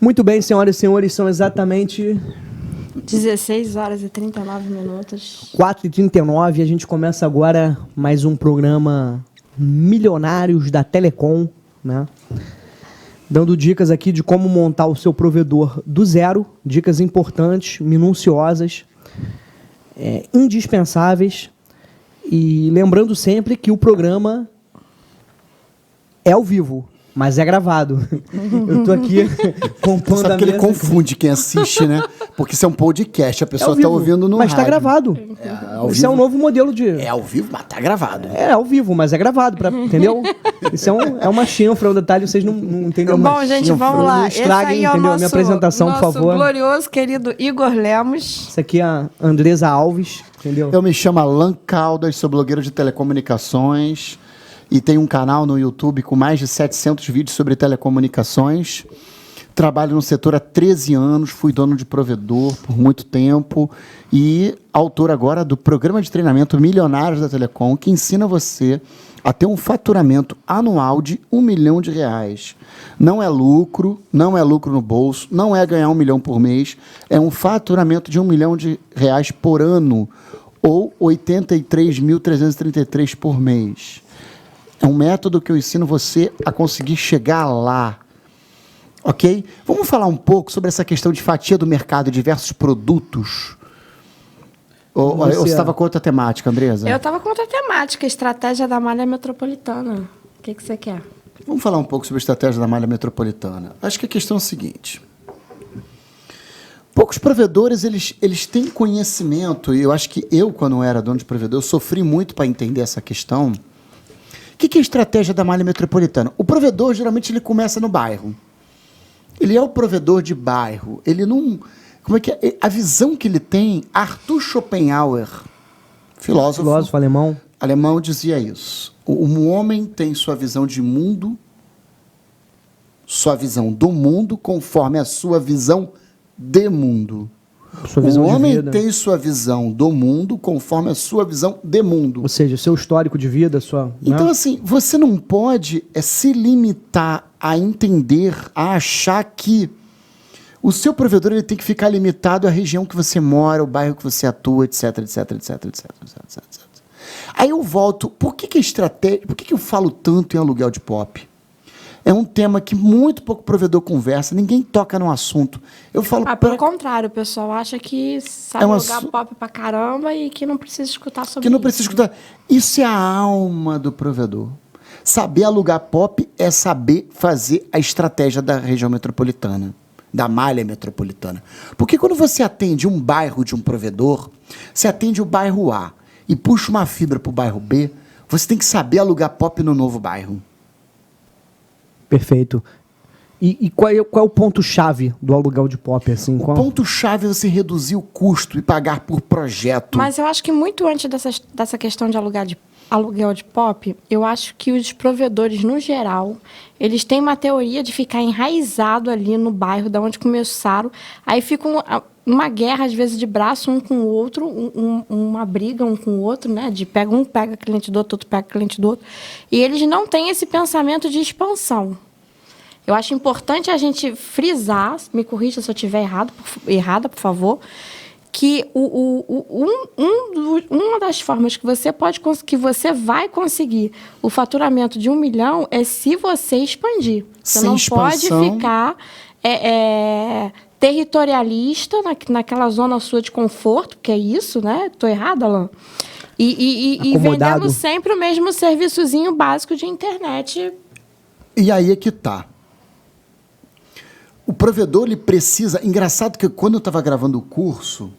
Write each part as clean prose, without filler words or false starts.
Muito bem, senhoras e senhores, são exatamente 16 horas e 39 minutos. 4h39 e a gente começa agora mais um programa Milionários da Telecom, né? Dando dicas aqui de como montar o seu provedor do zero, dicas importantes, minuciosas, indispensáveis. E lembrando sempre que o programa é ao vivo, mas é gravado. Eu tô aqui compondo a mesa. Sabe que ele confunde quem assiste, né? Porque isso é um podcast, a pessoa está ouvindo no mas está gravado. Isso é um novo modelo de... É ao vivo, mas tá gravado. É ao vivo, mas é gravado, entendeu? Isso é uma chinfra, um detalhe, vocês não entendem. Bom, gente, vamos lá. Não estraguem, Esse aí é o entendeu? nosso, Minha apresentação, por favor. glorioso, querido Igor Lemos. Isso aqui é a Andresa Alves, entendeu? Eu me chamo Alan Caldas, sou blogueiro de telecomunicações e tenho um canal no YouTube com mais de 700 vídeos sobre telecomunicações. Trabalho no setor há 13 anos, fui dono de provedor por muito tempo e autor agora do programa de treinamento Milionários da Telecom, que ensina você a ter um faturamento anual de R$1 milhão. Não é lucro no bolso, não é ganhar 1 milhão por mês, é um faturamento de R$1 milhão por ano ou 83.333 por mês. É um método que eu ensino você a conseguir chegar lá. Ok? Vamos falar um pouco sobre essa questão de fatia do mercado, diversos produtos. Ou você estava com outra temática, Andresa? Eu estava com outra temática, estratégia da malha metropolitana. O que você quer? Vamos falar um pouco sobre a estratégia da malha metropolitana. Acho que a questão é a seguinte. Poucos provedores, eles têm conhecimento, e eu acho que eu, quando eu era dono de provedor, eu sofri muito para entender essa questão. O que é a estratégia da malha metropolitana? O provedor, geralmente, ele começa no bairro. Ele é o provedor de bairro. Ele não... Como é que é? A visão que ele tem... Arthur Schopenhauer, filósofo alemão, dizia isso. Um homem tem sua visão de mundo, sua visão do mundo, conforme a sua visão de mundo. O homem tem sua visão do mundo conforme a sua visão de mundo. Ou seja, seu histórico de vida, sua... Então, né? assim, você não pode se limitar a entender, a achar que o seu provedor ele tem que ficar limitado à região que você mora, o bairro que você atua, etc, etc, etc, etc, etc. Aí eu volto, por que eu falo tanto em aluguel de POP? É um tema que muito pouco provedor conversa, ninguém toca no assunto. Eu falo pelo contrário, o pessoal acha que sabe alugar pop pra caramba e que não precisa escutar sobre isso. Que não precisa escutar. Isso é a alma do provedor. Saber alugar pop é saber fazer a estratégia da região metropolitana, da malha metropolitana. Porque quando você atende um bairro de um provedor, você atende o bairro A e puxa uma fibra para o bairro B, você tem que saber alugar pop no novo bairro. Perfeito. E qual é o ponto-chave do aluguel de POP? Assim, o ponto-chave é você reduzir o custo e pagar por projeto. Mas eu acho que muito antes dessa questão de aluguel de POP, eu acho que os provedores, no geral, eles têm uma teoria de ficar enraizado ali no bairro, da onde começaram. Aí fica uma guerra, às vezes, de braço um com o outro, uma briga um com o outro, né? Um pega cliente do outro pega cliente do outro. E eles não têm esse pensamento de expansão. Eu acho importante a gente frisar, me corrija se eu estiver errada, por favor, que uma das formas que você vai conseguir o faturamento de 1 milhão é se você expandir. Você não pode ficar territorialista naquela zona sua de conforto, que é isso, né? Estou errada, Alan? E vendendo sempre o mesmo serviçozinho básico de internet. E aí é que tá. O provedor, ele precisa... Engraçado que quando eu estava gravando o curso,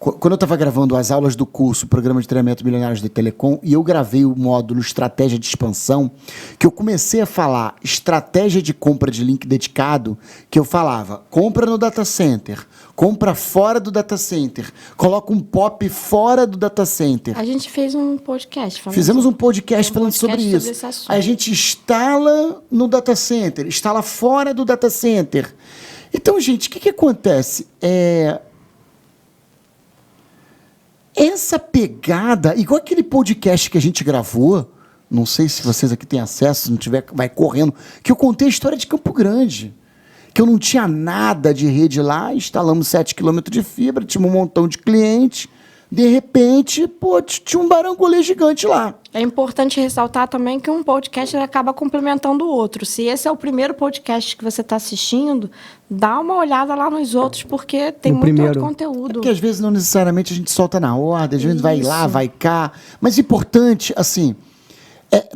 quando eu estava gravando as aulas do curso, Programa de Treinamento Milionários da Telecom, e eu gravei o módulo Estratégia de Expansão, que eu comecei a falar estratégia de compra de link dedicado, que eu falava, compra no data center, compra fora do data center, coloca um POP fora do data center. A gente fez um podcast falando Fizemos um podcast falando sobre isso. Aí a gente instala no data center, instala fora do data center. Então, gente, o que acontece? Essa pegada, igual aquele podcast que a gente gravou, não sei se vocês aqui têm acesso, se não tiver, vai correndo, que eu contei a história de Campo Grande. que eu não tinha nada de rede lá, instalamos 7 km de fibra, tinha um montão de clientes, de repente, tinha um barangolê gigante lá. É importante ressaltar também que um podcast acaba complementando o outro. Se esse é o primeiro podcast que você está assistindo, dá uma olhada lá nos outros, porque tem muito outro conteúdo. Porque às vezes não necessariamente a gente solta na ordem, às vezes vai lá, vai cá. Mas importante, assim,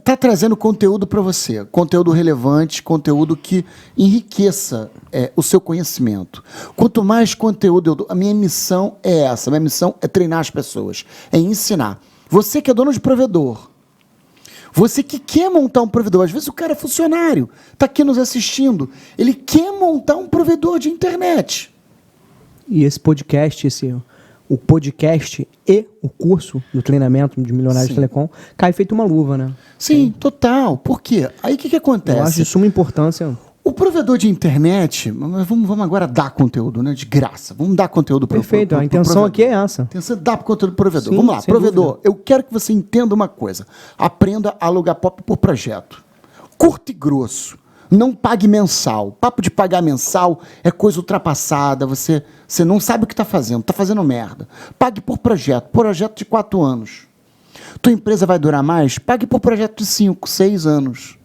tá trazendo conteúdo para você, conteúdo relevante, conteúdo que enriqueça o seu conhecimento. Quanto mais conteúdo eu dou, a minha missão é essa, a minha missão é treinar as pessoas, é ensinar. Você que é dono de provedor, você que quer montar um provedor, às vezes o cara é funcionário, está aqui nos assistindo, ele quer montar um provedor de internet. E esse podcast, o podcast e o curso do treinamento de milionários de telecom cai feito uma luva, né? Sim, total. Por quê? Aí o que acontece? Eu acho de suma importância. O provedor de internet, vamos agora dar conteúdo, né? De graça. Vamos dar conteúdo para o provedor. Perfeito, a intenção aqui é essa. A intenção é dar conteúdo para o provedor. Sim, vamos lá, provedor, dúvida. eu quero que você entenda uma coisa. Aprenda a alugar POP por projeto. Curto e grosso. Não pague mensal. Papo de pagar mensal é coisa ultrapassada. Você não sabe o que está fazendo merda. Pague por projeto de 4 anos. Tua empresa vai durar mais? Pague por projeto de 5, 6 anos.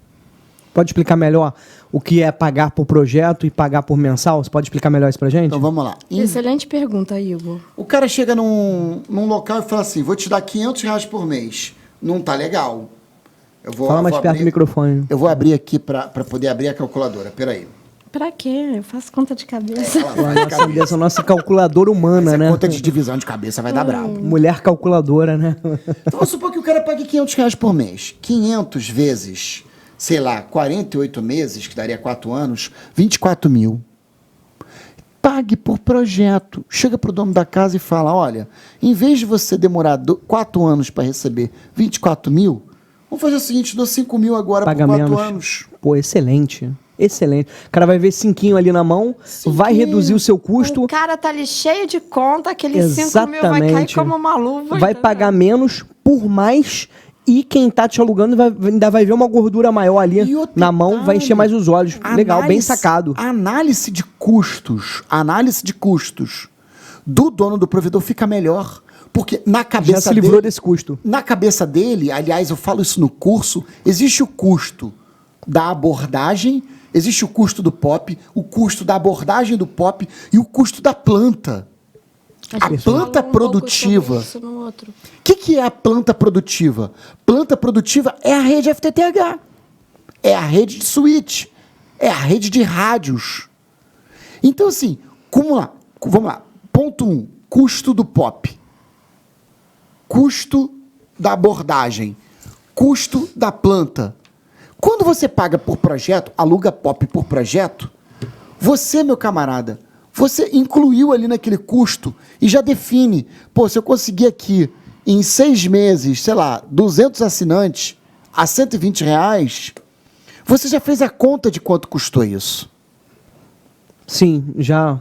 Pode explicar melhor o que é pagar por projeto e pagar por mensal? Você pode explicar melhor isso pra gente? Então vamos lá. Excelente pergunta, Igor. O cara chega num local e fala assim, vou te dar R$500 por mês. Não tá legal. Fala mais perto do microfone. Eu vou abrir aqui para poder abrir a calculadora. Peraí. Pra quê? Eu faço conta de cabeça. Essa nossa calculadora humana, né? Conta de divisão de cabeça vai dar brabo. Mulher calculadora, né? Então vamos supor que o cara pague R$500 por mês. 500 vezes, sei lá, 48 meses, que daria 4 anos, 24 mil. Pague por projeto. Chega para o dono da casa e fala, olha, em vez de você demorar 4 anos para receber 24 mil, vamos fazer o seguinte, dou 5 mil agora Paga por 4 menos. anos. Pô, excelente. Excelente. O cara vai ver 5 ali na mão, vai reduzir o seu custo. O cara tá ali cheio de conta, aqueles 5 mil vai cair como uma luva. Vai pagar menos por mais e quem tá te alugando ainda vai ver uma gordura maior ali na mão, vai encher mais os olhos. Legal, bem sacado. A análise de custos do dono do provedor fica melhor. Porque na cabeça Já se livrou desse custo. Na cabeça dele, aliás, eu falo isso no curso, existe o custo da abordagem, existe o custo do POP, o custo da abordagem do POP e o custo da planta. A planta produtiva. O que é a planta produtiva? Planta produtiva é a rede FTTH, é a rede de switch, é a rede de rádios. Então, assim, vamos lá. Ponto 1, custo do POP. Custo da abordagem, custo da planta. Quando você paga por projeto, aluga POP por projeto, você, meu camarada, você incluiu ali naquele custo e já define, se eu conseguir aqui em 6 meses, sei lá, 200 assinantes a R$120, você já fez a conta de quanto custou isso. Sim, já...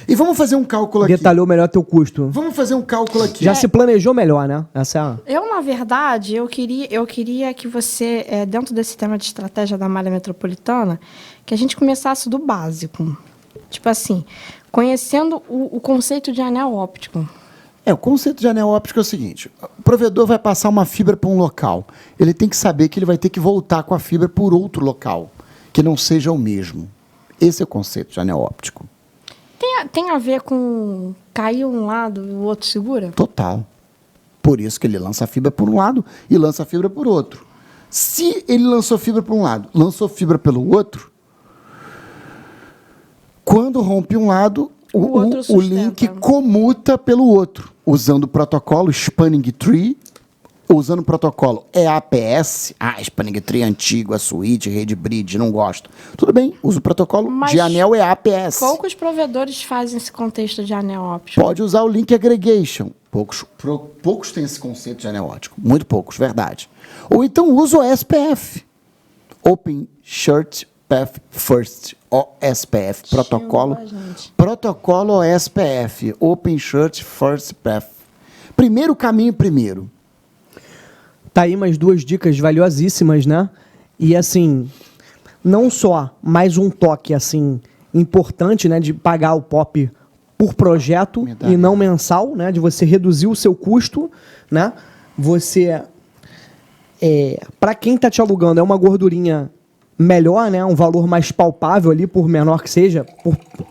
E vamos fazer um cálculo aqui. Detalhou melhor teu custo. Vamos fazer um cálculo aqui. Já se planejou melhor, né? Na verdade, eu queria que você, dentro desse tema de estratégia da malha metropolitana, que a gente começasse do básico. Tipo assim, conhecendo o conceito de anel óptico. O conceito de anel óptico é o seguinte, o provedor vai passar uma fibra para um local. Ele tem que saber que ele vai ter que voltar com a fibra por outro local, que não seja o mesmo. Esse é o conceito de anel óptico. Tem a ver com cair um lado e o outro segura? Total. Por isso que ele lança a fibra por um lado e lança a fibra por outro. Se ele lançou fibra por um lado, lançou fibra pelo outro, quando rompe um lado, o link comuta pelo outro, usando o protocolo Spanning Tree, usando o protocolo EAPS, Spanning Tree antigo, a suíte, rede bridge, não gosto. Tudo bem, usa o protocolo de anel EAPS. Poucos provedores fazem esse contexto de anel óptico. Pode usar o link aggregation. Poucos têm esse conceito de anel óptico. Muito poucos, verdade. Ou então usa o SPF. Open Short Path First. OSPF. Protocolo OSPF. Open Short First Path. Primeiro caminho primeiro. Tá aí mais 2 dicas valiosíssimas, né? E assim, não só mais um toque assim importante, né, de pagar o POP por projeto e não mensal, né, de você reduzir o seu custo, né? Você para quem está te alugando é uma gordurinha melhor, né, um valor mais palpável ali, por menor que seja,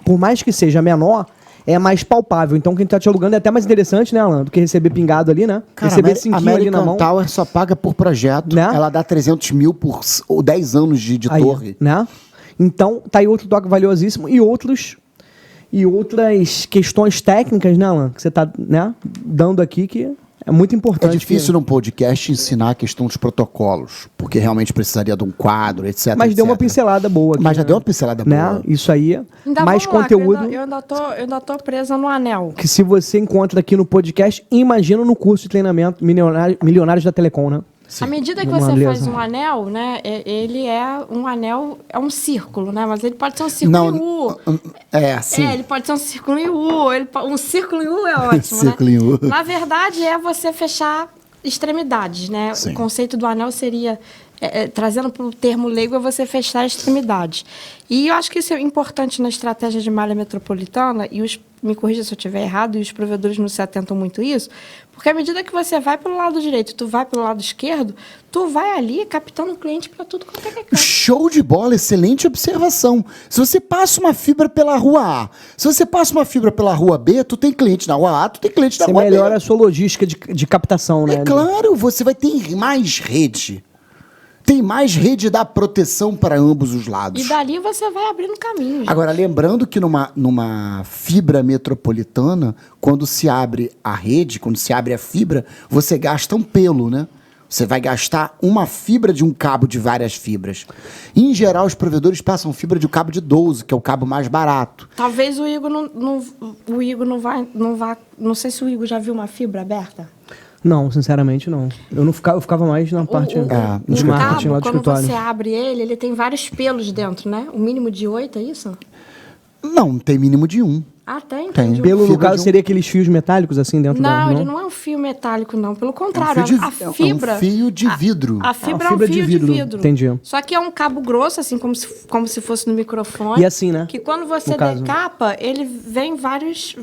por mais que seja menor, é mais palpável. Então, quem tá te alugando é até mais interessante, né, Alan? Do que receber pingado ali, né? Cara, receber 5 ali na mão. American Tower só paga por projeto. Né? Ela dá 300 mil por 10 anos de Aí, torre. né? Então, tá aí outro toque valiosíssimo. E outras questões técnicas, né, Alan? Que você tá, né, dando aqui, que é muito É importante. difícil num podcast ensinar a questão dos protocolos, porque realmente precisaria de um quadro, etc. Mas deu uma etc. pincelada boa aqui, Mas já né? deu uma pincelada Né? boa. Isso aí. Ainda Mais vamos lá, que conteúdo. eu ainda tô presa no anel. Que se você encontra aqui no podcast, imagina no curso de treinamento Milionários da Telecom, né? À medida que Uma você beleza. faz um anel, né? Ele é um anel, é um círculo, né? Mas ele pode ser um círculo em U. Sim. Ele pode ser um círculo em U. Um círculo em U é ótimo, Círculo né? em U. Na verdade, é você fechar extremidades, né? Sim. O conceito do anel seria, trazendo para o termo leigo, é você fechar extremidades. E eu acho que isso é importante na estratégia de malha metropolitana, e me corrija se eu estiver errado, e os provedores não se atentam muito a isso, porque à medida que você vai pelo lado direito, tu vai pelo lado esquerdo, tu vai ali captando o cliente para tudo quanto é que é canto. Show de bola, excelente observação. Se você passa uma fibra pela rua A, se você passa uma fibra pela rua B, tu tem cliente na rua A, tu tem cliente na Você rua B. melhora a sua logística de captação, né? É claro, você vai ter mais rede. Tem mais rede da proteção para ambos os lados. E dali você vai abrindo caminho. gente. Agora, lembrando que numa fibra metropolitana, quando se abre a rede, quando se abre a fibra, você gasta um pelo, né? Você vai gastar uma fibra de um cabo de várias fibras. Em geral, os provedores passam fibra de um cabo de 12, que é o cabo mais barato. Talvez o Igor o Igor não vá. Não sei se o Igor já viu uma fibra aberta. Não, sinceramente, não. Eu ficava mais na parte de O marketing lá cabo, do quando escritório. você abre ele tem vários pelos dentro, né? O mínimo de 8, é isso? Não, tem mínimo de 1. Ah, tem? Tem. Entendi. Pelo, no Fibra caso, de um- seria aqueles fios metálicos assim dentro da... Não, ele não é um fio metálico, não. Pelo contrário, fio de- a fibra... é um fio de vidro. A fibra Ah, é um fibra de fio vidro, de vidro. entendi. Só que é um cabo grosso, assim, como se fosse no microfone. E assim, né? Que quando você No caso. decapa, ele vem vários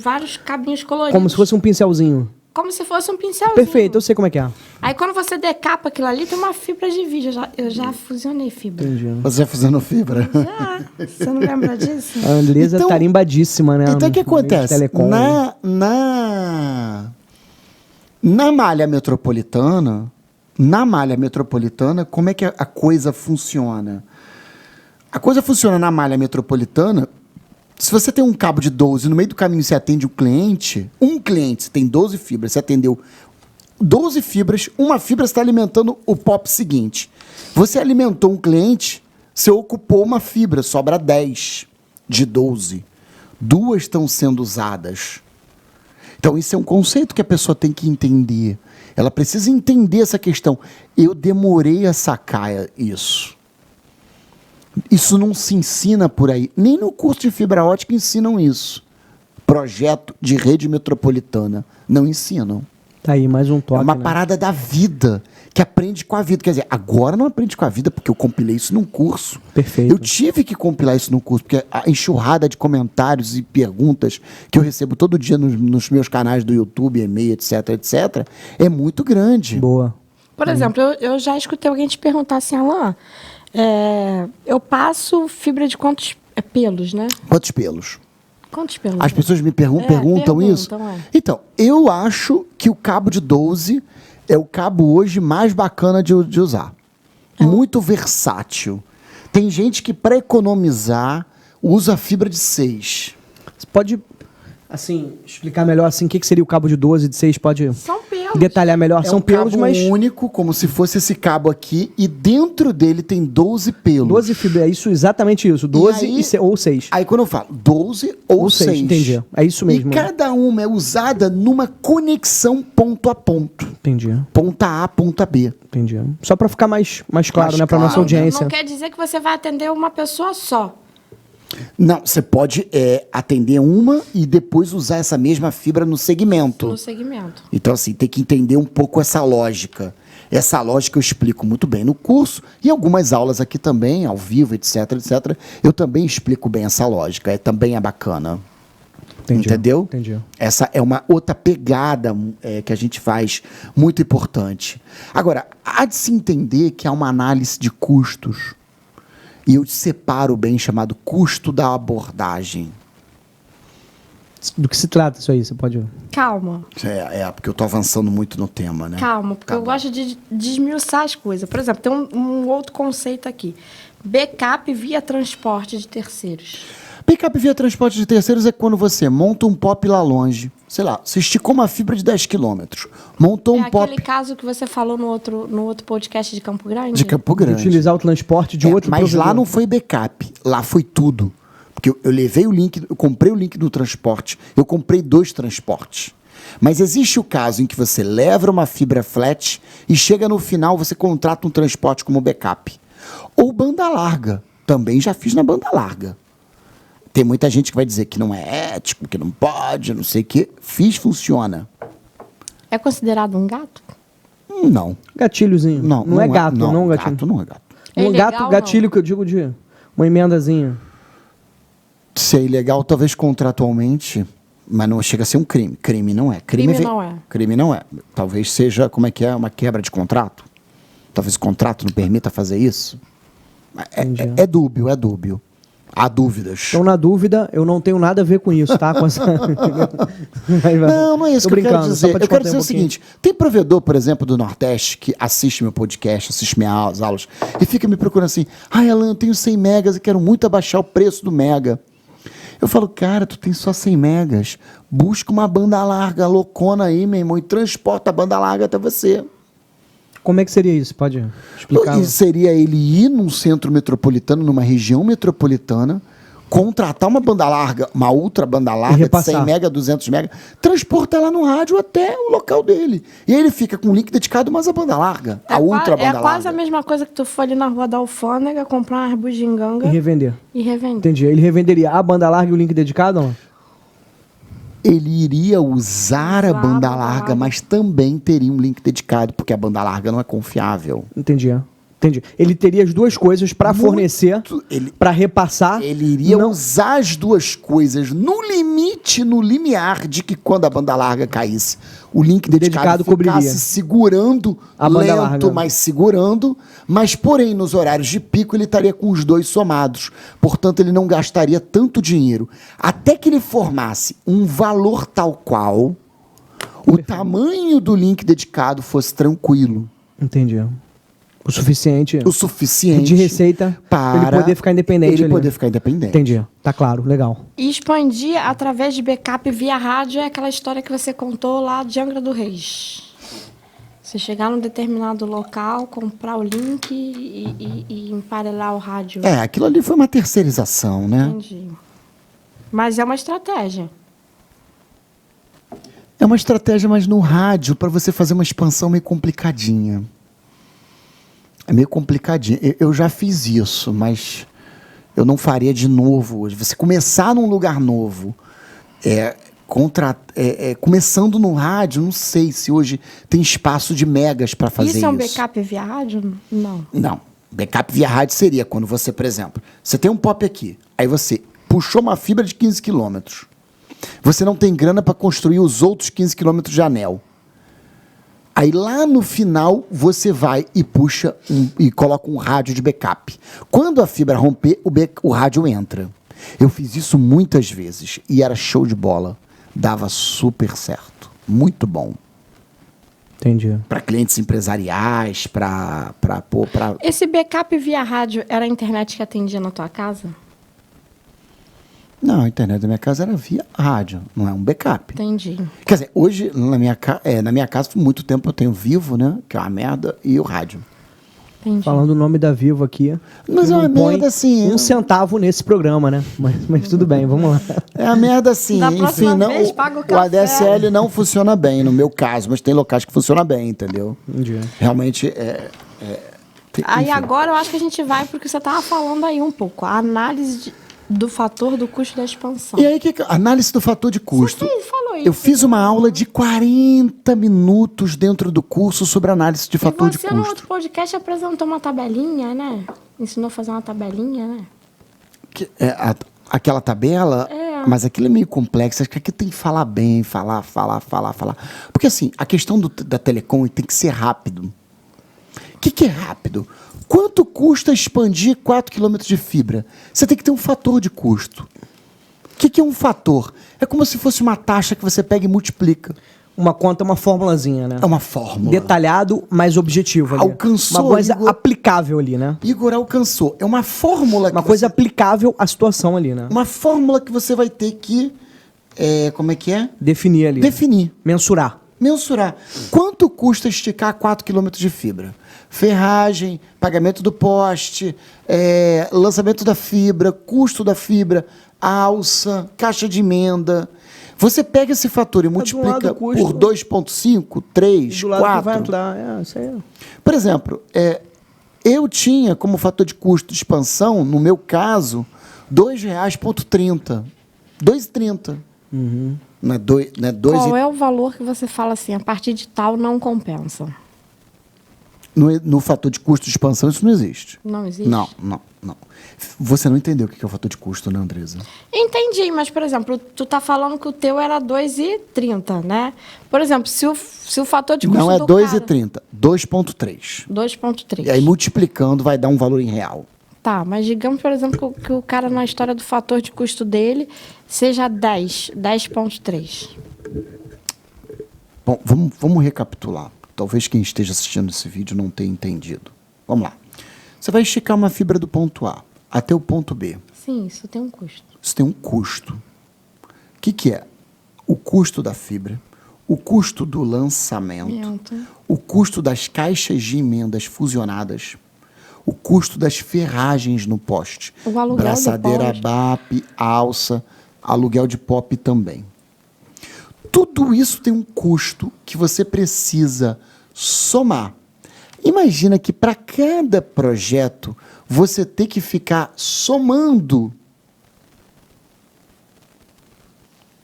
cabinhos coloridos. Como se fosse um pincelzinho. Como se fosse um pincelzinho. Perfeito, eu sei como é que é. Aí quando você decapa aquilo ali, tem uma fibra de vídeo. Eu já fusionei fibra. Entendi. Você fazendo fibra. Já. Você não lembra disso? A Andresa Então- tarimbadíssima, né? Então, o que no meio de acontece? telecom, né? Na malha metropolitana, como é que a coisa funciona? A coisa funciona na malha metropolitana. Se você tem um cabo de 12, no meio do caminho você atende um cliente, você tem 12 fibras, você atendeu 12 fibras, uma fibra está alimentando o POP seguinte. Você alimentou um cliente, você ocupou uma fibra, sobra 10 de 12. 2 estão sendo usadas. Então, isso é um conceito que a pessoa tem que entender. Ela precisa entender essa questão. Eu demorei a sacar isso. Isso não se ensina por aí. Nem no curso de fibra ótica ensinam isso. Projeto de rede metropolitana. Não ensinam. Tá aí, mais um É toque, uma né? parada da vida, que aprende com a vida. Quer dizer, agora não aprende com a vida, porque eu compilei isso num curso. Perfeito. Eu tive que compilar isso num curso, porque a enxurrada de comentários e perguntas que eu recebo todo dia nos meus canais do YouTube, e-mail, etc, etc, é muito grande. Boa. Por exemplo, eu já escutei alguém te perguntar assim, Alain, eu passo fibra de quantos pelos, né? Quantos pelos? Quantos pelos? As pessoas me perguntam isso? perguntam, é. Então, eu acho que o cabo de 12 é o cabo hoje mais bacana de usar. Muito versátil. Tem gente que, para economizar, usa fibra de 6. Você pode, assim, explicar melhor assim, o que seria o cabo de 12 de 6? Pode São pelos. detalhar melhor? É São um pelos, cabo mas único, como se fosse esse cabo aqui, e dentro dele tem 12 pelos. 12 fibras, é isso, exatamente isso. 12 aí- ou 6. Aí quando eu falo 12 ou Ou 6. seis, entendi. É isso mesmo, E né? cada uma é usada numa conexão ponto a ponto. Entendi, Ponta A, ponta B. entendi. Só para ficar mais claro, Mais né, para claro. nossa audiência. Não quer dizer que você vai atender uma pessoa só. Não, você pode atender uma e depois usar essa mesma fibra no segmento. No segmento. Então, assim, tem que entender um pouco essa lógica. Essa lógica eu explico muito bem no curso e algumas aulas aqui também, ao vivo, etc, etc. Eu também explico bem essa lógica, também é bacana. Entendi. Entendeu? Entendi. Essa é uma outra pegada que a gente faz muito importante. Agora, há de se entender que há uma análise de custos. E eu separo bem chamado custo da abordagem. Do que se trata isso aí? Você pode... Calma. Porque eu estou avançando muito no tema, né? Calma, porque eu gosto de desmiuçar as coisas. Por exemplo, tem um outro conceito aqui. Backup via transporte de terceiros. Backup via transporte de terceiros é quando você monta um POP lá longe. Sei lá, você esticou uma fibra de 10 quilômetros. Montou um POP... aquele caso que você falou no outro podcast de Campo Grande? De Campo Grande. Utilizar o transporte de outro Mas provedor. lá não foi backup. Lá foi tudo. Porque eu levei o link, eu comprei o link do transporte. Eu comprei 2 transportes. Mas existe o caso em que você leva uma fibra flat e chega no final, você contrata um transporte como backup. Ou banda larga. Também já fiz na banda larga. Tem muita gente que vai dizer que não é ético, que não pode, não sei o quê. Fiz, funciona. É considerado um gato? Não. Gatilhozinho. Não é gato, não gatilho. Gato não é gato. É Um ilegal, gatilho não? que eu digo de uma emendazinha. Se é ilegal, talvez contratualmente, mas não chega a ser um crime. Crime não é. Crime não é. Crime não é. Talvez seja, uma quebra de contrato. Talvez o contrato não permita fazer isso. É dúbio, é dúbio. Há dúvidas. Então, na dúvida, eu não tenho nada a ver com isso, tá? Com essa... Não é isso Tô que eu quero brincando, só dizer. pra te Eu quero contar dizer um o seguinte: tem provedor, por exemplo, do Nordeste, que assiste meu podcast, assiste minhas aulas, e fica me procurando assim: Alan, eu tenho 100 megas e quero muito abaixar o preço do mega. Eu falo, cara, tu tem só 100 megas. Busca uma banda larga, loucona aí, meu irmão, e transporta a banda larga até você. Como é que seria isso? Pode explicar? Isso seria ele ir num centro metropolitano, numa região metropolitana, contratar uma banda larga, uma ultra banda larga de 100 mega, 200 mega, transportar ela no rádio até o local dele. E aí ele fica com um link dedicado, mas a banda larga, a ultra banda larga. É quase a mesma coisa que tu for ali na rua da Alfândega, comprar uma bugiganga E revender. Entendi. Ele revenderia a banda larga e o link dedicado, não? Ele iria usar a banda larga, mas também teria um link dedicado, porque a banda larga não é confiável. Entendi. Ele teria as duas coisas para fornecer, para repassar. Ele iria usar as duas coisas no limite, no limiar de que quando a banda larga caísse, o link dedicado ficasse segurando, a banda lento, larga. mas segurando, mas porém nos horários de pico ele estaria com os dois somados. Portanto, ele não gastaria tanto dinheiro. Até que ele formasse um valor tal qual o tamanho do link dedicado fosse tranquilo. Entendi. O suficiente de receita para ele poder ficar independente. Entendi. Tá claro, legal. E expandir através de backup via rádio é aquela história que você contou lá de Angra do Reis. Você chegar num determinado local, comprar o link e emparelar o rádio. Aquilo ali foi uma terceirização, né? Entendi. Mas é uma estratégia. É uma estratégia, mas no rádio, para você fazer uma expansão meio complicadinha. É meio complicadinho. Eu já fiz isso, mas eu não faria de novo hoje. Você começar num lugar novo, começando no rádio, não sei se hoje tem espaço de megas para fazer isso. Isso é um backup via rádio? Não. Não. Backup via rádio seria quando você, por exemplo, você tem um POP aqui, aí você puxou uma fibra de 15 quilômetros. Você não tem grana para construir os outros 15 quilômetros de anel. Aí lá no final você vai e puxa e coloca um rádio de backup. Quando a fibra romper, o rádio entra. Eu fiz isso muitas vezes e era show de bola. Dava super certo. Muito bom. Entendi. Para clientes empresariais, para... Esse backup via rádio era a internet que atendia na tua casa? Não, a internet da minha casa era via rádio, não é um backup. Entendi. Quer dizer, hoje, na minha casa, por muito tempo eu tenho Vivo, né? Que é uma merda, e o rádio. Entendi. Falando o nome da Vivo aqui. Mas é uma merda assim. 1 centavo nesse programa, né? Mas tudo bem, vamos lá. É uma merda assim. Enfim, não, o ADSL não funciona bem, no meu caso, mas tem locais que funciona bem, entendeu? Entendi. Realmente Aí agora eu acho que a gente vai porque você estava falando aí um pouco. A análise do fator do custo da expansão. E aí, análise do fator de custo. Você falou isso. Eu fiz uma aula de 40 minutos dentro do curso sobre análise de fator de E você, no custo. outro podcast, apresentou uma tabelinha, né? Ensinou a fazer uma tabelinha, né? Aquela tabela, mas aquilo é meio complexo. Acho que aqui tem que falar bem, falar. Porque assim, a questão da telecom tem que ser rápido. O que é rápido? Quanto custa expandir 4 km de fibra? Você tem que ter um fator de custo. O que é um fator? É como se fosse uma taxa que você pega e multiplica. Uma conta, uma formulazinha, né? É uma fórmula. Detalhado, mas objetivo ali. Alcançou, uma coisa Igor. aplicável ali, né? Igor alcançou. É uma fórmula Uma coisa aplicável à situação ali, né? Uma fórmula que você vai ter que... como é que é? Definir ali. Definir. Mensurar. Mensurar. Quanto custa esticar 4 km de fibra? Ferragem, pagamento do poste, lançamento da fibra, custo da fibra, alça, caixa de emenda. Você pega esse fator e multiplica por 2,5, 3, do lado 4. que vai entrar. Isso aí. Por exemplo, eu tinha como fator de custo de expansão, no meu caso, R$2,30. 2,30. Não é dois, Qual é o valor que você fala assim, a partir de tal não compensa? No fator de custo de expansão, isso não existe. Não existe? Não. Você não entendeu o que é o fator de custo, né, Andresa? Entendi, mas, por exemplo, tu tá falando que o teu era 2,30, né? Por exemplo, se o fator de custo Não é do 2,30, 2,3. 2,3. E aí, multiplicando, vai dar um valor em real. Tá, mas digamos, por exemplo, que o cara, na história do fator de custo dele, seja 10,3. Bom, vamos recapitular. Talvez quem esteja assistindo esse vídeo não tenha entendido. Vamos lá. Você vai esticar uma fibra do ponto A até o ponto B. Sim, isso tem um custo. Isso tem um custo. O que é? O custo da fibra, o custo do lançamento, o custo das caixas de emendas fusionadas, o custo das ferragens no poste. O aluguel braçadeira do poste. BAP, alça, aluguel de POP também. Tudo isso tem um custo que você precisa somar. Imagina que para cada projeto você tem que ficar somando.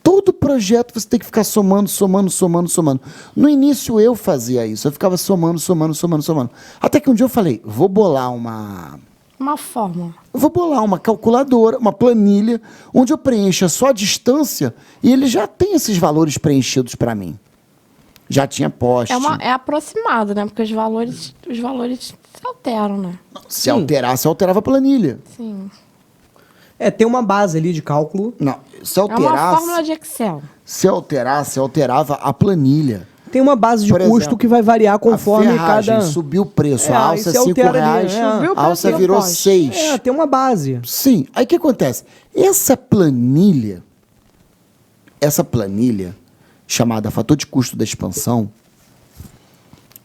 Todo projeto você tem que ficar somando. No início eu fazia isso, eu ficava somando. Até que um dia eu falei, vou bolar uma fórmula. Vou bolar uma calculadora, uma planilha, onde eu preencha só a distância e ele já tem esses valores preenchidos para mim. Já tinha poste. É aproximado, né? Porque os valores se alteram, né? Se alterava a planilha. Sim. Tem uma base ali de cálculo. Não, se alterasse... É uma fórmula de Excel. Se alterava a planilha. Tem uma base de custo exemplo, que vai variar conforme a ferragem cada... subiu o preço. A alça é se R$5, altera ali, Subiu o a alça preço, virou eu posto. 6. tem uma base. Sim. Aí o que acontece? Essa planilha, chamada fator de custo da expansão,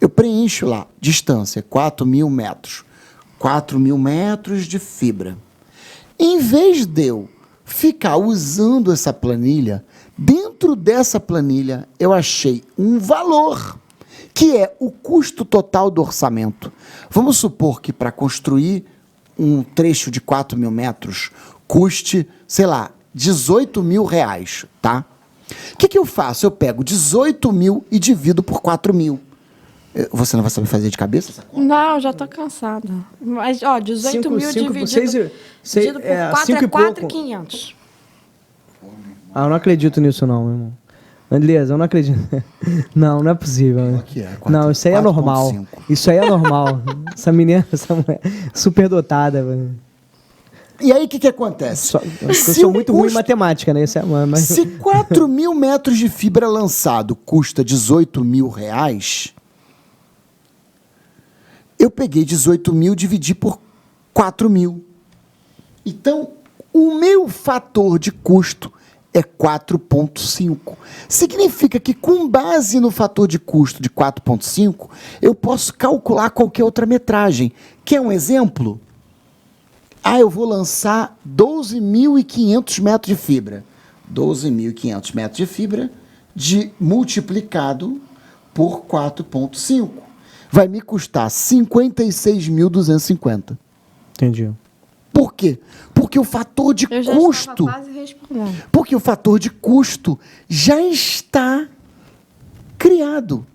eu preencho lá, distância, 4.000 metros. 4.000 metros de fibra. Em vez de eu ficar usando essa planilha, dentro dessa planilha eu achei um valor, que é o custo total do orçamento. Vamos supor que para construir um trecho de 4.000 metros custe, sei lá, R$18.000, tá? O que eu faço? Eu pego 18.000 e divido por 4.000. Você não vai saber fazer de cabeça essa conta? Não, já tô cansada. Mas, 18 mil dividido por 4 é 4.500. Eu não acredito nisso não, meu irmão. Andresa, eu não acredito. Não é possível. Aqui é, não, isso aí é normal. 4,5. Isso aí é normal. Essa menina, essa mulher, super dotada. E aí o que acontece? Eu sou muito ruim em matemática, né? Isso é, mas... Se 4.000 metros de fibra lançado custa R$18.000, eu peguei 18.000 e dividi por 4.000. Então, o meu fator de custo é 4,5. Significa que, com base no fator de custo de 4,5, eu posso calcular qualquer outra metragem. Quer um exemplo? Eu vou lançar 12.500 metros de fibra. 12.500 metros de fibra multiplicado por 4,5. Vai me custar 56.250. Entendi. Por quê? Porque o fator de Eu já custo... estava quase respondendo. Porque o fator de custo já está criado.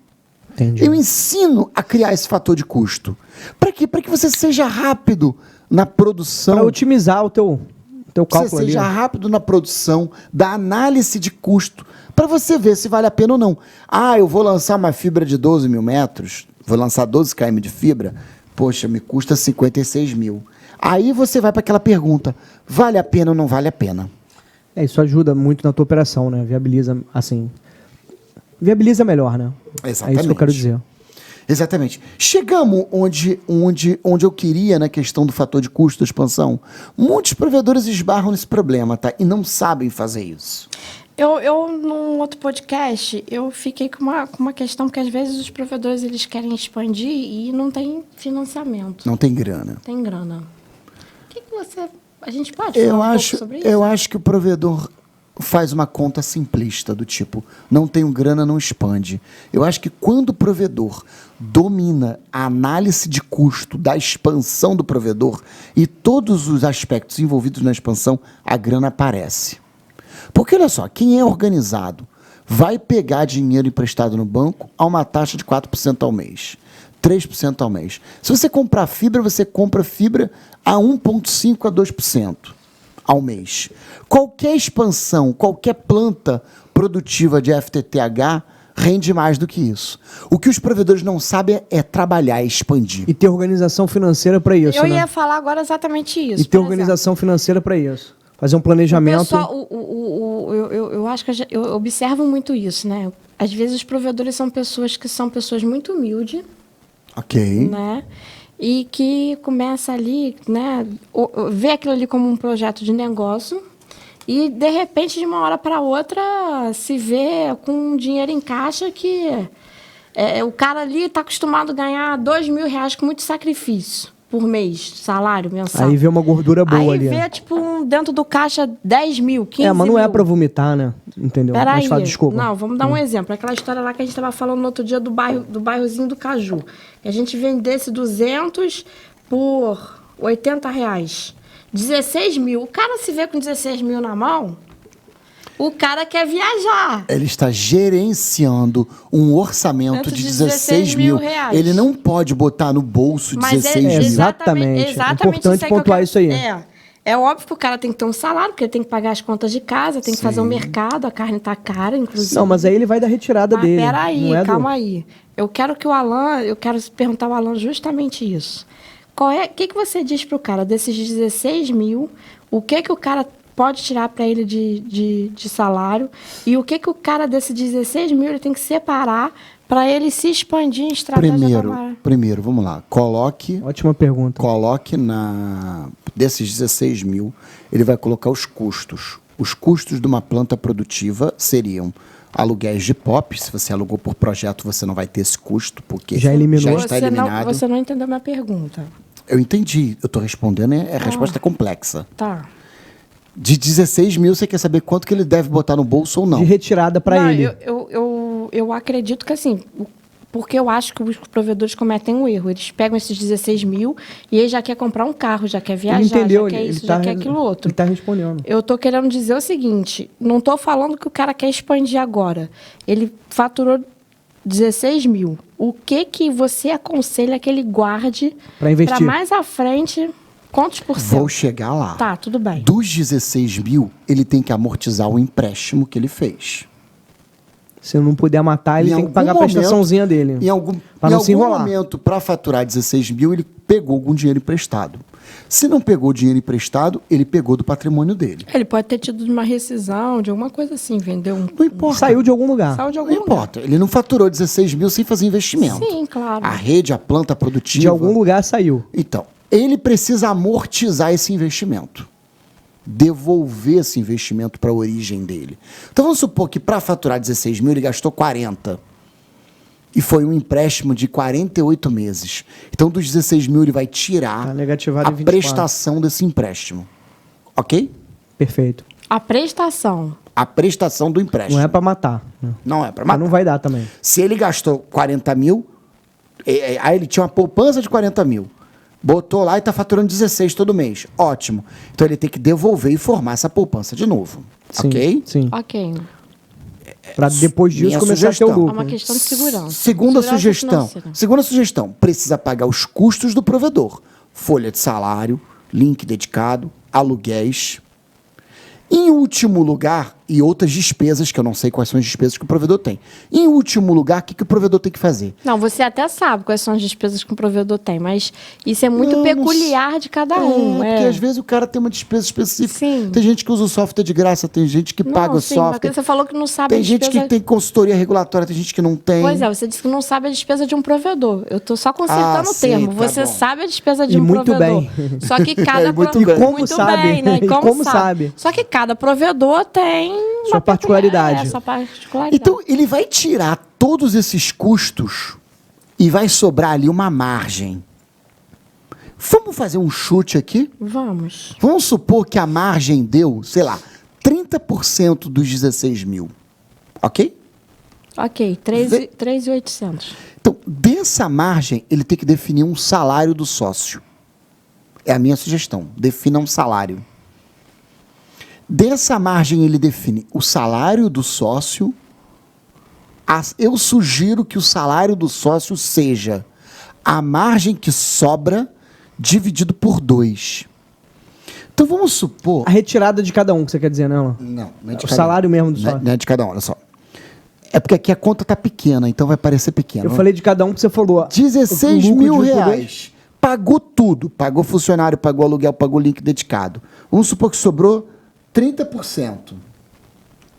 Entendi. Eu ensino a criar esse fator de custo. Para quê? Para que você seja rápido na produção. Para otimizar o teu Você cálculo ali. seja rápido na produção da análise de custo. Para você ver se vale a pena ou não. Ah, eu vou lançar uma fibra de 12 mil metros. Vou lançar 12 km de fibra. Poxa, me custa 56 mil. Aí você vai para aquela pergunta. Vale a pena ou não vale a pena? Isso ajuda muito na tua operação, né? Viabiliza, assim... Viabiliza melhor, né? Exatamente. É isso que eu quero dizer. Exatamente. Chegamos onde eu queria na questão do fator de custo da expansão. Muitos provedores esbarram nesse problema, tá? E não sabem fazer isso. Eu num outro podcast, eu fiquei com uma questão, porque às vezes os provedores eles querem expandir e não tem financiamento. Não tem grana. Tem grana. O que você... A gente pode falar um pouco sobre isso? Eu acho que o provedor faz uma conta simplista, do tipo, não tenho grana, não expande. Eu acho que quando o provedor domina a análise de custo da expansão do provedor e todos os aspectos envolvidos na expansão, a grana aparece. Porque, olha só, quem é organizado vai pegar dinheiro emprestado no banco a uma taxa de 4% ao mês, 3% ao mês. Se você comprar fibra, você compra fibra a 1,5% a 2% ao mês. Qualquer expansão, qualquer planta produtiva de FTTH rende mais do que isso. O que os provedores não sabem é trabalhar, expandir. E ter organização financeira para isso, Eu né? ia falar agora exatamente isso. E ter organização financeira para isso. Fazer um planejamento. Pessoal, eu acho que eu observo muito isso, né? Às vezes os provedores são pessoas muito humildes, Ok. né? E que começa ali, né? Vê aquilo ali como um projeto de negócio e, de repente, de uma hora para outra, se vê com dinheiro em caixa que o cara ali está acostumado a ganhar R$2.000 com muito sacrifício por mês, salário mensal. Aí vê uma gordura boa ali. Aí vê, tipo, dentro do caixa 10 mil, 15 mil. Mas não é para vomitar, né? Entendeu? Peraí, desculpa. não, vamos dar um exemplo. Aquela história lá que a gente estava falando no outro dia do bairrozinho do Caju. Que a gente vendesse 200 por R$80. 16 mil. O cara se vê com 16 mil na mão, o cara quer viajar. Ele está gerenciando um orçamento de 16 mil. reais. Ele não pode botar no bolso Mas 16 mil. Exatamente. É importante pontuar isso aí. É óbvio que o cara tem que ter um salário, porque ele tem que pagar as contas de casa, tem que fazer o mercado, a carne tá cara, inclusive. Não, mas aí ele vai da retirada dele. Peraí, não é calma aí. Eu quero perguntar ao Alan justamente isso. O que você diz pro cara desses 16 mil? O que o cara pode tirar para ele de salário? E o que o cara desses 16 mil ele tem que separar para ele se expandir em estratégia Primeiro, vamos lá. Ótima pergunta. Coloque desses 16 mil, ele vai colocar os custos. Os custos de uma planta produtiva seriam aluguéis de POP. Se você alugou por projeto, você não vai ter esse custo, porque já eliminou. já está eliminado. Você não entendeu minha pergunta. Eu entendi. Eu estou respondendo, a resposta é complexa. Tá. De 16 mil, você quer saber quanto que ele deve botar no bolso ou não? De retirada para ele. Eu acredito que assim, porque eu acho que os provedores cometem um erro. Eles pegam esses 16 mil e ele já quer comprar um carro, já quer viajar, ele entendeu, já quer isso, ele já quer aquilo outro. Ele está respondendo. Eu estou querendo dizer o seguinte, não estou falando que o cara quer expandir agora. Ele faturou 16 mil. O que você aconselha que ele guarde para investir? Para mais à frente, quantos por cento? Vou chegar lá. Tá, tudo bem. Dos 16 mil, ele tem que amortizar o empréstimo que ele fez. Se não puder matar, ele tem que pagar a prestaçãozinha dele. Em algum momento, para faturar 16 mil, ele pegou algum dinheiro emprestado. Se não pegou dinheiro emprestado, ele pegou do patrimônio dele. Ele pode ter tido uma rescisão, de alguma coisa assim, vendeu um... Não importa. Saiu de algum lugar. Não importa. Ele não faturou 16 mil sem fazer investimento. Sim, claro. A rede, a planta produtiva... De algum lugar saiu. Então, ele precisa amortizar esse investimento. Devolver esse investimento para a origem dele. Então, vamos supor que para faturar 16 mil, ele gastou 40. E foi um empréstimo de 48 meses. Então, dos 16 mil, ele vai tirar a prestação desse empréstimo. Ok? Perfeito. A prestação. A prestação do empréstimo. Não é para matar. Não é para matar. Mas não vai dar também. Se ele gastou 40 mil, aí ele tinha uma poupança de 40 mil. Botou lá e está faturando 16 todo mês. Ótimo. Então ele tem que devolver e formar essa poupança de novo. Sim, Ok? Sim. Ok. Para depois disso Minha começar sugestão. a ter o É lucro. uma questão de segurança. Segunda Segurança sugestão. financeira. Segunda sugestão. Precisa pagar os custos do provedor. Folha de salário, link dedicado, aluguéis. Em último lugar, e outras despesas, que eu não sei quais são as despesas que o provedor tem. Em último lugar, o que o provedor tem que fazer? Não, você até sabe quais são as despesas que o provedor tem, mas isso é muito Não, peculiar de cada um. Porque às vezes o cara tem uma despesa específica. Sim. Tem gente que usa o software de graça, tem gente que paga o sim, software. mas você falou que não sabe Tem a gente despesa... que tem consultoria regulatória, tem gente que não tem. Pois é, você disse que não sabe a despesa de um provedor. Eu estou só consertando o sim, termo. tá Você bom. sabe a despesa de E um muito provedor. bem. Só que cada muito pro- bem. E como muito sabe, bem, né? e como sabe. Só que cada provedor tem Sua uma particularidade. sua particularidade. Então, ele vai tirar todos esses custos e vai sobrar ali uma margem. Vamos fazer um chute aqui? Vamos. Vamos supor que a margem deu, sei lá, 30% dos 16 mil. Ok? Ok, 3.800. Então, dessa margem, ele tem que definir um salário do sócio. É a minha sugestão. Defina um salário. Dessa margem, ele define o salário do sócio. Eu sugiro que o salário do sócio seja a margem que sobra dividido por 2. Então, vamos supor... A retirada de cada um, que você quer dizer, né, Alan? Não é de O cada salário um. mesmo do Não é- sócio. não é de cada um, olha só. É porque aqui a conta tá pequena, então vai parecer pequena. Eu falei de cada um que você falou. 16 o lucro mil dividido por dois. reais. Pagou tudo. Pagou funcionário, pagou aluguel, pagou link dedicado. Vamos supor que sobrou 30%.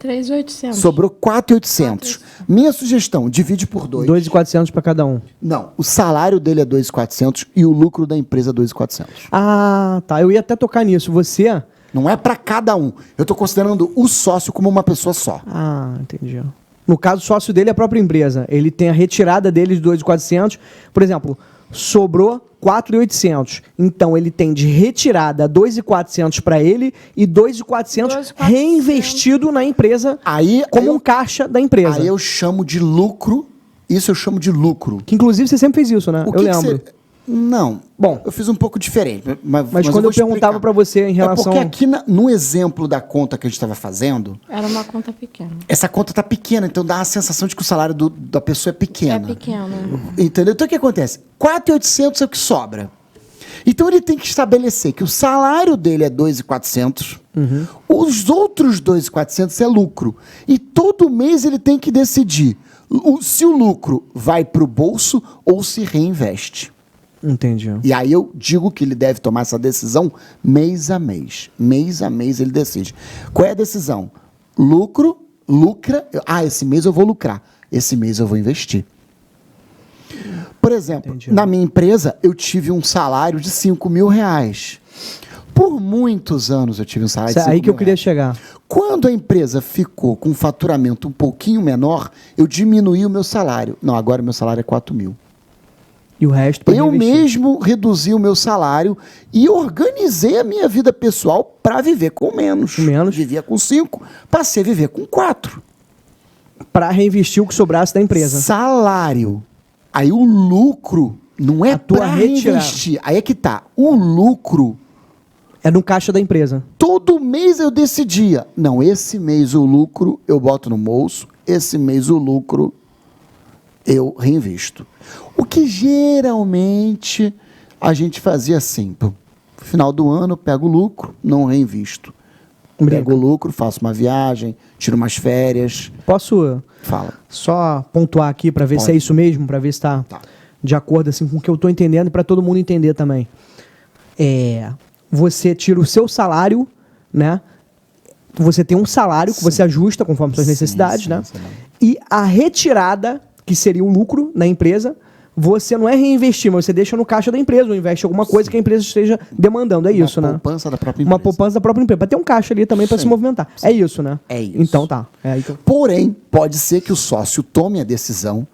3.800. Sobrou 4.800. Minha sugestão, divide por 2. 2.400 para cada um. Não, o salário dele é 2.400 e o lucro da empresa é 2.400. Ah, tá. Eu ia até tocar nisso. Você... Não é para cada um. Eu estou considerando o sócio como uma pessoa só. Ah, entendi. No caso, o sócio dele é a própria empresa. Ele tem a retirada dele de 2.400. Por exemplo, sobrou 4.800. Então, ele tem de retirada 2.400 para ele e 2.400 2.400 reinvestido na empresa como um caixa da empresa. Aí eu chamo de lucro. Isso eu chamo de lucro. Que, inclusive, você sempre fez isso, né? O Eu que que lembro. você... Não. Bom. Eu fiz um pouco diferente. Mas quando eu vou perguntava explicar. para você em relação... É porque aqui no exemplo da conta que a gente estava fazendo, Era uma conta pequena. essa conta tá pequena, então dá a sensação de que o salário da pessoa é pequeno. É pequena. Entendeu? Então o que acontece? 4.800 é o que sobra. Então ele tem que estabelecer que o salário dele é 2.400, os outros 2.400 é lucro. E todo mês ele tem que decidir se o lucro vai para o bolso ou se reinveste. Entendi. E aí eu digo que ele deve tomar essa decisão mês a mês. Mês a mês ele decide. Qual é a decisão? Lucra. Esse mês eu vou lucrar. Esse mês eu vou investir. Por exemplo, na minha empresa, eu tive um salário de 5 mil reais. Por muitos anos eu tive um salário de 5 mil Aí que eu queria reais. chegar. Quando a empresa ficou com um faturamento um pouquinho menor, eu diminuí o meu salário. Não, agora o meu salário é 4 mil. E o resto para Eu mesmo reduzi o meu salário e organizei a minha vida pessoal para viver com menos. Vivia com 5, passei a viver com 4. Para reinvestir o que sobrasse da empresa. Salário. Aí o lucro não é para reinvestir. Aí é que tá. O lucro é no caixa da empresa. Todo mês eu decidia. Não, esse mês o lucro eu boto no bolso. Esse mês o lucro eu reinvisto. O que geralmente a gente fazia assim. No final do ano eu pego o lucro, não reinvisto. Pego o lucro, faço uma viagem, tiro umas férias. Posso só pontuar aqui para ver se é isso mesmo, para ver se está de acordo assim, com o que eu estou entendendo e para todo mundo entender também. Você tira o seu salário, né? Você tem um salário que você ajusta conforme suas necessidades, né? E a retirada, que seria o lucro na empresa, você não é reinvestir, mas você deixa no caixa da empresa ou investe em alguma coisa que a empresa esteja demandando. É isso, né? Uma poupança da própria empresa. Uma poupança da própria empresa. Para ter um caixa ali também para se movimentar. É isso, né? É isso. Então tá. Porém, pode ser que o sócio tome a decisão.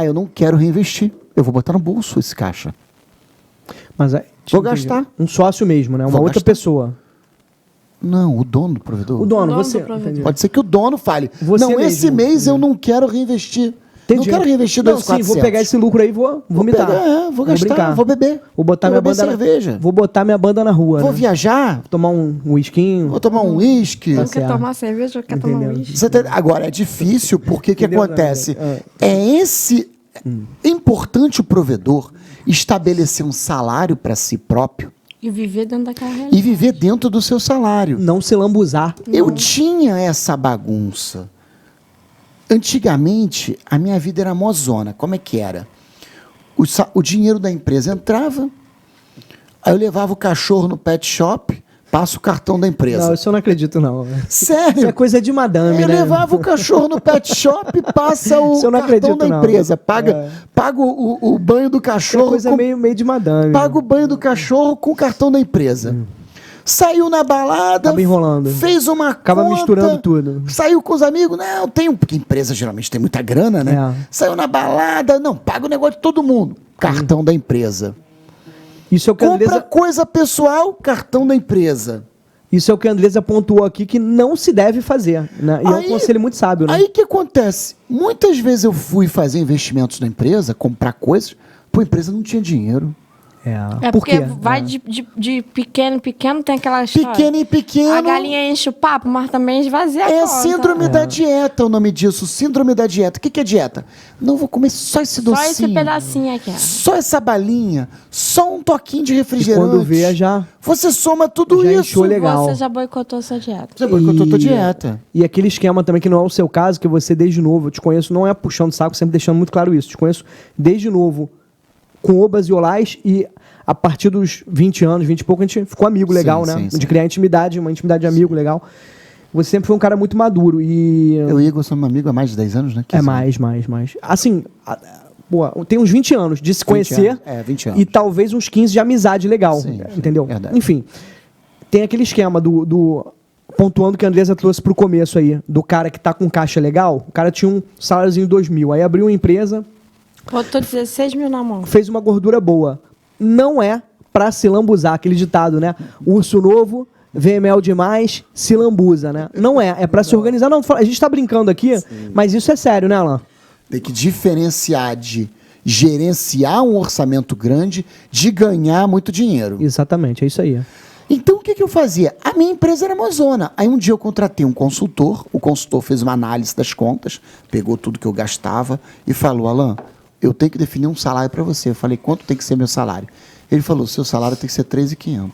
Eu não quero reinvestir. Eu vou botar no bolso esse caixa. Mas vou gastar. Um sócio mesmo, né? Uma outra pessoa. Não, o dono do provedor. O dono, você. Pode ser que o dono fale. Você não, esse mesmo. mês eu não quero reinvestir. Não quero reinvestir Não, 2.400. sim, vou pegar esse lucro aí e vou vomitar. Vou gastar, brincar. vou beber. Vou botar Vou minha beber banda cerveja. Vou botar minha banda na rua, Vou né? viajar, Tomar um whiskinho. vou tomar um uísque. Não certo. quer tomar cerveja, ou quer tomar Entendeu? uísque. Agora, é difícil porque o que Entendeu, acontece? Daniel? É importante o provedor estabelecer um salário para si próprio E viver dentro daquela realidade. e viver dentro do seu salário. Não se lambuzar. Eu tinha essa bagunça. Antigamente, a minha vida era mozona. Como é que era? O dinheiro da empresa entrava, aí eu levava o cachorro no pet shop, passo o cartão da empresa. Não, isso eu não acredito, não. Sério? Isso é coisa de madame, Eu né? levava o cachorro no pet shop, passa o Isso eu não cartão acredito, da não. empresa, paga o banho do Isso é cachorro, coisa meio de madame. paga o banho do cachorro com o cartão da empresa. Saiu na balada, Acaba enrolando. fez uma Acaba conta, misturando tudo. Saiu com os amigos, não, porque empresa geralmente tem muita grana, né? É. Saiu na balada, não, paga o negócio de todo mundo, cartão da empresa. Isso é o que a Compra Andresa, coisa pessoal, cartão da empresa. isso é o que a Andresa pontuou aqui que não se deve fazer. Né? E é um Aí- conselho muito sábio, né? Aí o que acontece? Muitas vezes eu fui fazer investimentos na empresa, comprar coisas, a empresa não tinha dinheiro. É Por porque quê? vai de pequeno em pequeno, tem aquela história. Pequeno em pequeno. A galinha enche o papo, mas também esvazia a É conta. síndrome da dieta o nome disso, síndrome da dieta. O que é dieta? Não vou comer só esse Só docinho. esse pedacinho aqui, ó. Só essa balinha, só um toquinho de E refrigerante. quando vê, já Você soma tudo Já isso. encheu legal. Você já boicotou a sua dieta. Você boicotou tua dieta. E aquele esquema também, que não é o seu caso, que você desde novo, eu te conheço, não é puxando saco, sempre deixando muito claro isso. Te conheço desde novo, com obas e olás, e a partir dos 20 anos, 20 e pouco, a gente ficou amigo legal, Sim, né? sim, sim. De criar intimidade, uma intimidade de amigo legal. Você sempre foi um cara muito maduro e... Eu e Igor somos amigos há mais de 10 anos, né? É mais. Assim, pô, tem uns 20 anos de se 20 conhecer. anos. É, 20 anos. E talvez uns 15 de amizade legal. Sim, entendeu? verdade. Enfim, tem aquele esquema do pontuando que a Andresa trouxe pro começo aí, do cara que tá com caixa legal. O cara tinha um saláriozinho 2.000. Aí abriu uma empresa, Botou 16 mil na mão. fez uma gordura boa. Não é pra se lambuzar, aquele ditado, né? Urso novo, vê mel demais, se lambuza, né? Não é. É pra se organizar. Não, a gente tá brincando aqui, mas isso é sério, né, Alan? Tem que diferenciar de gerenciar um orçamento grande de ganhar muito dinheiro. Exatamente, é isso aí. Então, o que eu fazia? A minha empresa era mozona. Aí, um dia eu contratei um consultor. O consultor fez uma análise das contas, pegou tudo que eu gastava e falou, Alan, eu tenho que definir um salário para você. Eu falei, quanto tem que ser meu salário? Ele falou, seu salário tem que ser 3.500.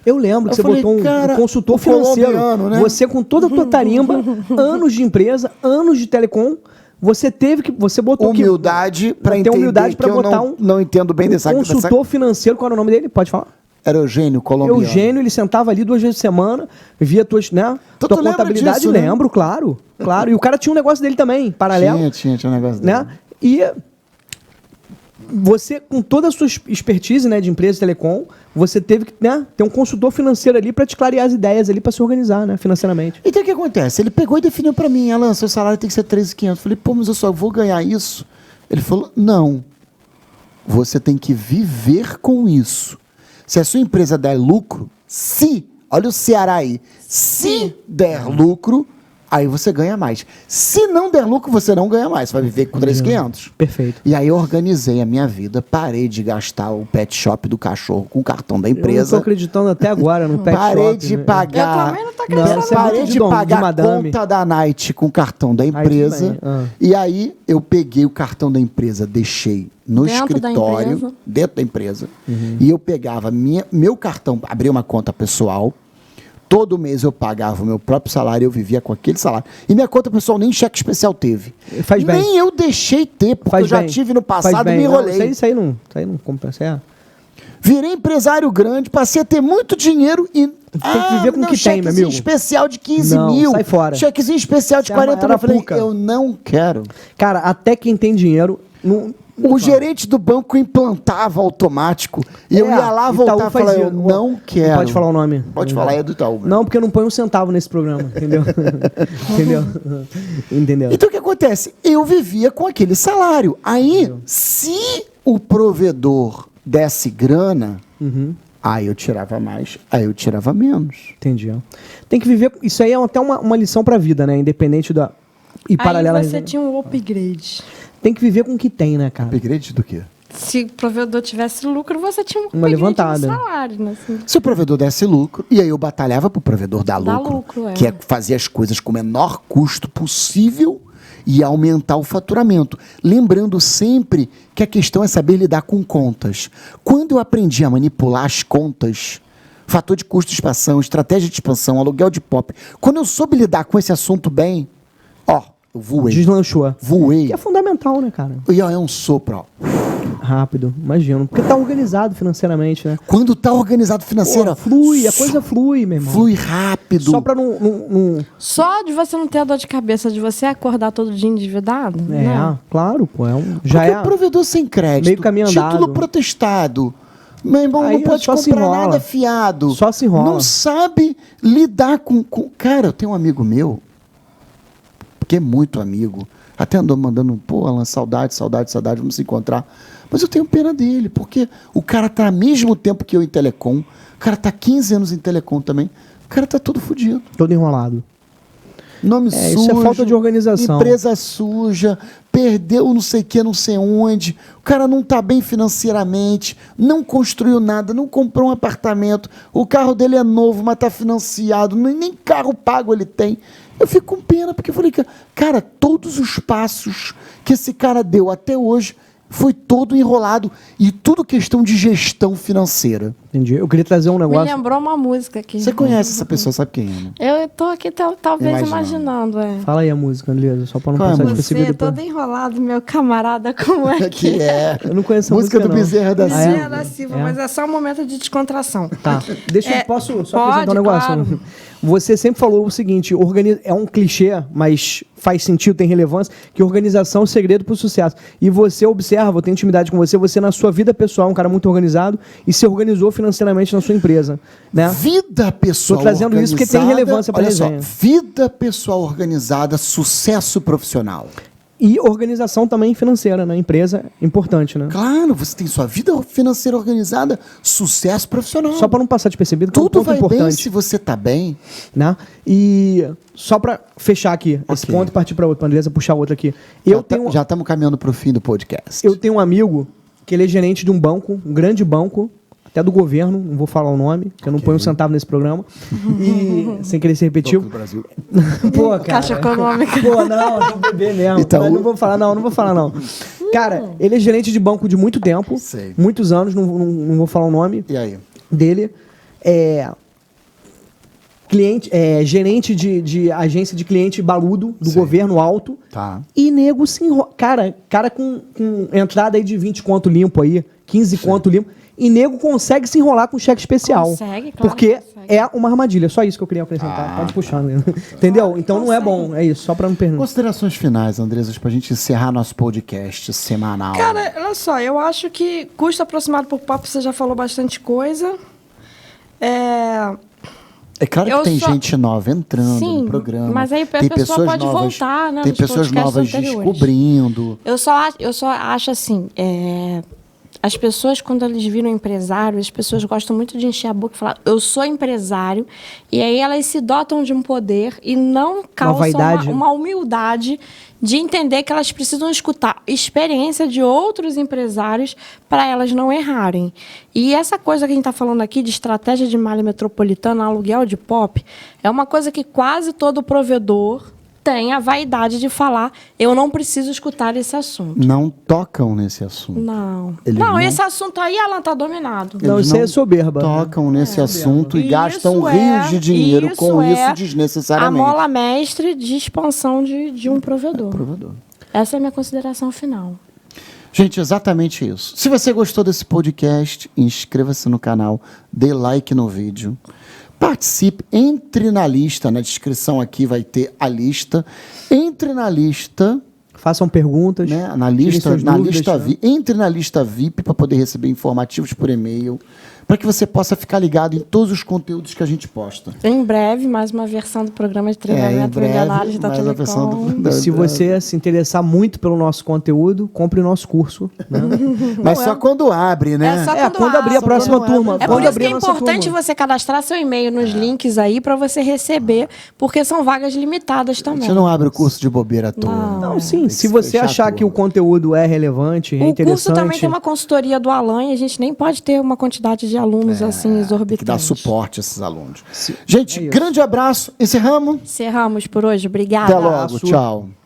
Eu lembro que Eu você falei, botou um cara, consultor o financeiro. colombiano, né? Você, com toda a tua tarimba, anos de empresa, anos de telecom, você teve que. Você botou Humildade para ter entender humildade que pra eu botar não entendo bem dessa consultor financeiro. Qual era o nome dele? Pode falar? Era Eugênio, colombiano. Eugênio, ele sentava ali 2 vezes por semana, via tuas, né, Tu tua lembra contabilidade. disso, né? Lembro, claro. E o cara tinha um negócio dele também, paralelo. Tinha um negócio Né? dele. E você, com toda a sua expertise, né, de empresa de telecom, você teve que, né, ter um consultor financeiro ali para te clarear as ideias ali, para se organizar, né, financeiramente. Então, o que acontece? Ele pegou e definiu para mim, Alan, seu salário tem que ser 13.500. Eu falei, pô, mas eu só vou ganhar isso? Ele falou, não. Você tem que viver com isso. Se a sua empresa der lucro, olha o Ceará aí, se der lucro, aí você ganha mais. Se não der lucro, você não ganha mais. Você vai viver com 3.500. Perfeito. E aí eu organizei a minha vida, parei de gastar o pet shop do cachorro com o cartão da Eu não tô empresa. acreditando até agora no pet Parei shop, de né? pagar. Eu também não tô acreditando. Não, você é Parei muito de de dom, de pagar a madame. conta da Night com o cartão da empresa. tudo bem. Ah. E aí eu peguei o cartão da empresa, deixei no Dentro da escritório, empresa. dentro da empresa. E eu pegava meu cartão, abria uma conta pessoal. Todo mês eu pagava o meu próprio salário, eu vivia com aquele salário. E minha conta pessoal nem cheque especial teve. Faz bem. Nem eu deixei ter, porque Faz eu já bem. tive no Faz passado e bem. me Não, enrolei. Isso aí não compensa. É. Virei empresário grande, passei a ter muito dinheiro e. Tem que viver com o que tem, meu chequezinho amigo. especial de 15 Não, mil. sai fora. Chequezinho especial de Você é 40 mil. Eu falei, arapuca. eu não quero. Cara, até quem tem dinheiro... O gerente do banco implantava automático. E eu ia lá voltar Itaú e falar, fazia. eu não quero. Não pode falar o nome. Pode falar, é do Itaú. meu. Não, porque eu não ponho um centavo nesse programa, entendeu? Entendeu? Então o que acontece? Eu vivia com aquele salário. Aí, se o provedor desse grana, aí eu tirava mais, aí eu tirava menos. Entendi. Tem que viver... Isso aí é até uma lição pra vida, né? Independente da... E paralela... Aí você tinha um upgrade. tem que viver com o que tem, né, cara? Upgrade do quê? Se o provedor tivesse lucro, você tinha Uma levantada. de salário, né? Assim. Se o provedor desse lucro, e aí eu batalhava pro provedor dar Dá lucro, lucro, é. que é fazer as coisas com o menor custo possível e aumentar o faturamento. Lembrando sempre que a questão é saber lidar com contas. Quando eu aprendi a manipular as contas, fator de custo de expansão, estratégia de expansão, aluguel de POP, quando eu soube lidar com esse assunto bem, ó, eu voei. Deslanchou. Voei. Que é fundamental, né, cara? E ó, é um sopro, ó. Rápido, imagino. Porque tá organizado financeiramente, né? Quando tá organizado financeiro, Pô, flui, a coisa flui, meu irmão. flui rápido. Só pra não... Só de você não ter a dor de cabeça de você acordar todo dia endividado? É, Não. claro, pô. Porque Já é... o provedor sem crédito, meio caminho andado. título protestado, meu irmão, Aí não pode só se comprar enrola. nada fiado. Só se enrola. Não sabe lidar com... Cara, eu tenho um amigo meu, que é muito amigo, até andou mandando, pô, Alan, saudade, vamos se encontrar. Mas eu tenho pena dele, porque o cara tá ao mesmo tempo que eu em telecom, o cara tá 15 anos em telecom também, o cara tá todo fodido. Todo enrolado. Nome É, sujo. isso é falta de organização. Empresa suja, perdeu não sei o que, não sei onde. O cara não está bem financeiramente, não construiu nada, não comprou um apartamento. O carro dele é novo, mas está financiado, nem carro pago ele tem. Eu fico com pena, porque eu falei, cara, todos os passos que esse cara deu até hoje foi todo enrolado. E tudo questão de gestão financeira. Entendi. Eu queria trazer um Me negócio... lembrou uma música aqui. Você conhece essa pessoa, sabe quem é, né? Eu tô aqui talvez imaginando, Fala aí a música, Andresa, só pra não Qual é a passar música? despercebido Você, depois. todo enrolado, meu camarada, como é que Que é. Eu não conheço a Música do não. Bezerra da Ah, é? Bezerra da Silva, É. mas é só um momento de descontração. Tá. Deixa eu posso só pode, apresentar um negócio. claro. Você sempre falou o seguinte, é um clichê, mas faz sentido, tem relevância, que organização é o segredo pro sucesso. E você observa, eu tenho intimidade com você na sua vida pessoal é um cara muito organizado e se organizou financeiramente na sua empresa, né? Vida pessoal Tô trazendo isso porque tem relevância pra olha só, resenha. vida pessoal organizada, sucesso profissional. E organização também financeira na empresa, importante, né? Claro, você tem sua vida financeira organizada, sucesso profissional. Só para não passar despercebido, que é um Tudo ponto vai bem importante. se você tá bem. Né? E só para fechar aqui esse Ok. ponto e partir para outro, para Andresa puxar outro aqui. Já estamos caminhando para o fim do podcast. Eu tenho um amigo que ele é gerente de um banco, um grande banco, até do governo, não vou falar o nome, que eu não ponho um centavo nesse programa. E sem querer ser repetitivo. Do Brasil. Pô, cara. Caixa econômica. Pô, não beber mesmo. Itaú. Mas não vou falar não. Cara, ele é gerente de banco de muito tempo, Sei. muitos anos, não vou falar o nome E aí? dele. Gerente de agência de cliente baludo do Sei. governo alto. Tá. E nego se enrola. Cara com entrada aí de 20 conto limpo aí, 15 conto limpo. E nego consegue se enrolar com cheque especial. Consegue, claro Porque que consegue. é uma armadilha. Só isso que eu queria acrescentar. Pode puxar, né? Entendeu? Então não é bom. É isso, só pra não perder. Considerações finais, Andresa, pra gente encerrar nosso podcast semanal. Cara, olha só, eu acho que custo aproximado por papo, você já falou bastante coisa. É claro que eu tem só- gente nova entrando Sim, no programa. mas aí a tem pessoa pessoas pode novas, voltar, né, tem nos pessoas podcasts novas anteriores. descobrindo. Eu só acho assim, as pessoas, quando eles viram empresário, as pessoas gostam muito de encher a boca e falar, eu sou empresário, e aí elas se dotam de um poder e não causam vaidade. uma humildade de entender que elas precisam escutar experiência de outros empresários para elas não errarem. E essa coisa que a gente está falando aqui de estratégia de malha metropolitana, aluguel de POP, é uma coisa que quase todo provedor tem a vaidade de falar, eu não preciso escutar esse assunto. Não tocam nesse assunto. Não. Eles Não, não- esse assunto aí, Alan, tá dominado. Não, Eles isso aí é soberba. Tocam nesse assunto e Isso gastam é- rios de dinheiro com é isso A desnecessariamente. mola mestre de expansão de um provedor. Provedor. Essa é a minha consideração final. Gente, exatamente isso. Se você gostou desse podcast, inscreva-se no canal, dê like no vídeo, participe, entre na lista, na descrição aqui vai ter a lista. Entre na lista, Façam perguntas. né? Na tirem lista, suas na dúvidas, lista né? entre na lista VIP para poder receber informativos por e-mail, para que você possa ficar ligado em todos os conteúdos que a gente posta. Em breve, mais uma versão do programa de treinamento milionários da mais uma versão Telecom. E se você se interessar muito pelo nosso conteúdo, compre o nosso curso. Né? Mas só quando abre, né? É só Quando abrir a abre. próxima quando abre. turma. É Quando por isso abrir que é a nossa importante turma. você cadastrar seu e-mail nos links aí para você receber, porque são vagas limitadas A também. gente não abre o curso de bobeira à toa. Não. Não, sim. Tem Se que você fechar achar tudo. que o conteúdo é relevante, é O interessante... curso também tem uma consultoria do Alan e a gente nem pode ter uma quantidade de alunos assim exorbitante. Tem que dar suporte a esses alunos. Gente, É isso. grande abraço. Encerramos. Encerramos por hoje. Obrigada. Até logo. Abraço. Tchau.